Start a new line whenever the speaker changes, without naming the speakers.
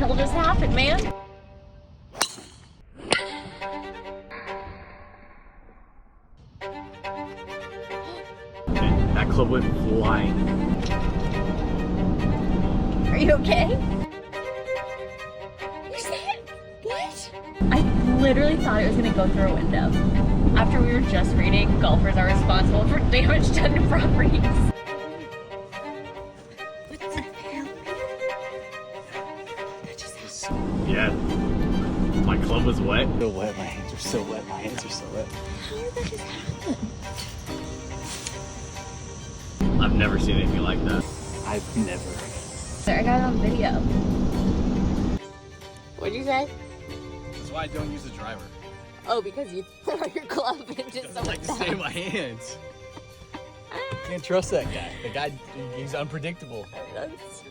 hell just happened, man?
That club went flying.
Are you okay?
You said what?
I literally thought it was gonna go through a window. After we were just reading, golfers are responsible for damage done to properties.
What the hell? That just happened.
Yeah. My club was wet.
So wet, my hands are so wet, my hands are so wet.
How did that just happen?
I've never seen anything like that.
I've never.
I got it on video.
What'd you say?
That's why I don't use the driver.
Oh, because you throw your glove into
I
someone's
like to stay in my hands. Can't trust that guy. The guy, he's unpredictable.
That's